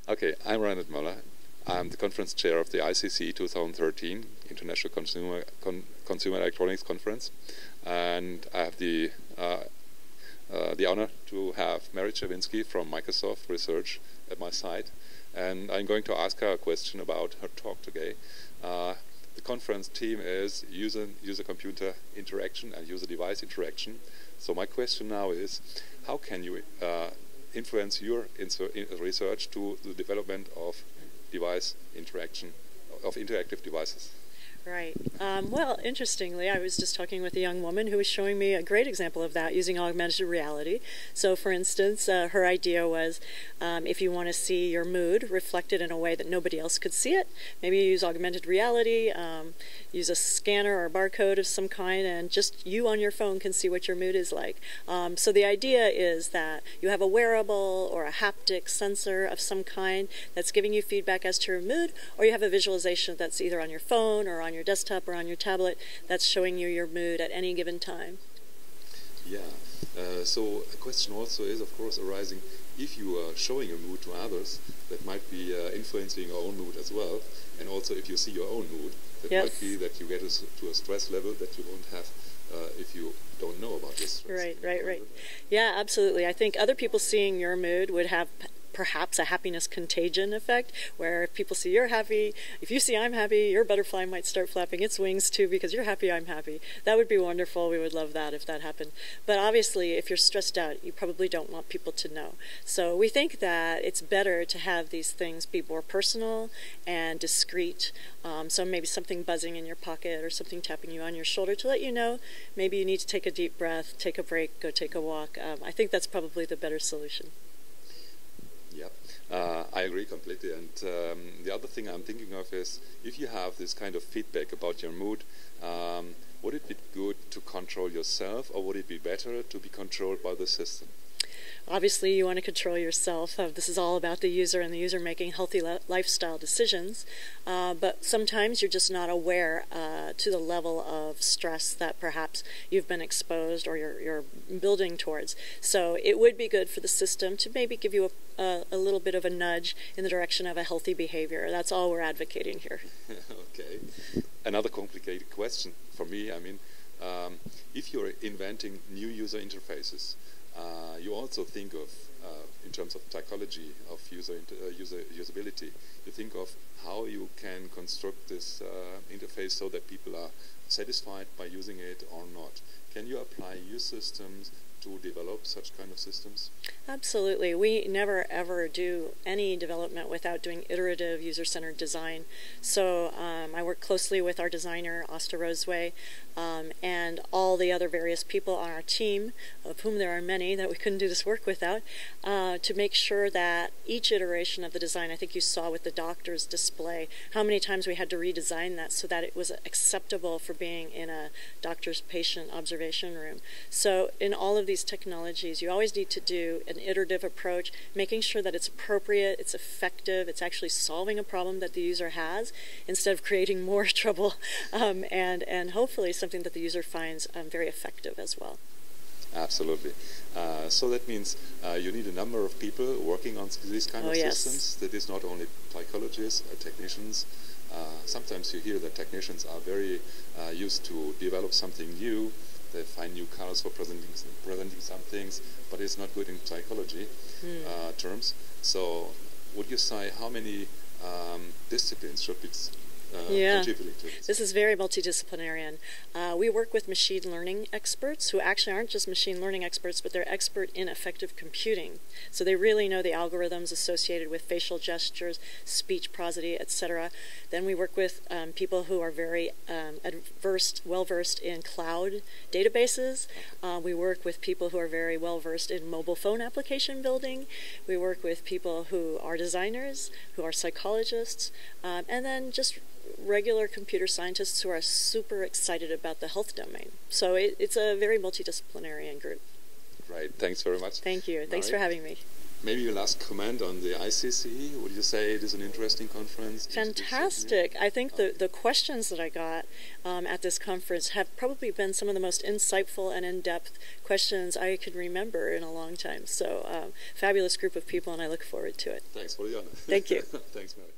Okay, I'm Reinhard Möller. I'm the conference chair of the ICC 2013 International Consumer Electronics Conference, and I have the honor to have Mary Czerwinski from Microsoft Research at my side, and I'm going to ask her a question about her talk today. The conference theme is user-computer interaction and user-device interaction. So my question now is, how can you influence your research to the development of device interaction, of interactive devices? Right. Well, interestingly, I was just talking with a young woman who was showing me a great example of that using augmented reality. So, for instance, her idea was if you want to see your mood reflected in a way that nobody else could see it, maybe you use augmented reality, use a scanner or a barcode of some kind, and just you on your phone can see what your mood is like. So the idea is that you have a wearable or a haptic sensor of some kind that's giving you feedback as to your mood, or you have a visualization that's either on your phone or on your desktop or on your tablet that's showing you your mood at any given time. Yeah, so a question also is, of course, arising, if you are showing your mood to others, that might be influencing your own mood as well, and also if you see your own mood, that might be that you get to a stress level that you won't have if you don't know about this stress. Right. Yeah, absolutely. I think other people seeing your mood would have perhaps a happiness contagion effect, where if people see you're happy, if you see I'm happy, your butterfly might start flapping its wings too because you're happy, I'm happy. That would be wonderful. We would love that if that happened. But obviously, if you're stressed out, you probably don't want people to know. So we think that it's better to have these things be more personal and discreet. So maybe something buzzing in your pocket or something tapping you on your shoulder to let you know maybe you need to take a deep breath, take a break, go take a walk. I think that's probably the better solution. Yeah, I agree completely. And the other thing I'm thinking of is, if you have this kind of feedback about your mood, would it be good to control yourself, or would it be better to be controlled by the system? Obviously, you want to control yourself. This is all about the user and the user making healthy lifestyle decisions. But sometimes you're just not aware to the level of stress that perhaps you've been exposed or you're building towards. So it would be good for the system to maybe give you a little bit of a nudge in the direction of a healthy behavior. That's all we're advocating here. Okay. Another complicated question for me, I mean, if you're inventing new user interfaces, you also think of, in terms of psychology of usability, you think of how you can construct this interface so that people are satisfied by using it or not. Can you apply your systems to develop such kind of systems? Absolutely. We never ever do any development without doing iterative user-centered design. So I work closely with our designer, Asta Roseway, and all the other various people on our team, of whom there are many that we couldn't do this work without, to make sure that each iteration of the design, I think you saw with the doctor's display, how many times we had to redesign that so that it was acceptable for being in a doctor's patient observation room. So in all of these technologies, you always need to do an iterative approach, making sure that it's appropriate, it's effective, it's actually solving a problem that the user has, instead of creating more trouble, and hopefully something that the user finds very effective as well. Absolutely. So that means you need a number of people working on these kind of systems. That is not only psychologists or technicians. Sometimes you hear that technicians are very used to develop something new. They find new colors for presenting some things, but it's not good in psychology terms. So would you say how many disciplines should be contributing to this? This is very multidisciplinary. We work with machine learning experts who actually aren't just machine learning experts, but they're expert in affective computing. So they really know the algorithms associated with facial gestures, speech, prosody, etc. Then we work with people who are very well-versed in cloud databases. We work with people who are very well-versed in mobile phone application building. We work with people who are designers, who are psychologists, and then just regular computer scientists who are super excited about the health domain. So it's a very multidisciplinary group. Right. Thanks very much. Thank you. Thanks for having me. maybe your last comment on the ICC. Would you say it is an interesting conference? Fantastic. I think the questions that I got at this conference have probably been some of the most insightful and in-depth questions I could remember in a long time. So, fabulous group of people, and I look forward to it. Thanks for the honor. Thank you. Thanks, Mary.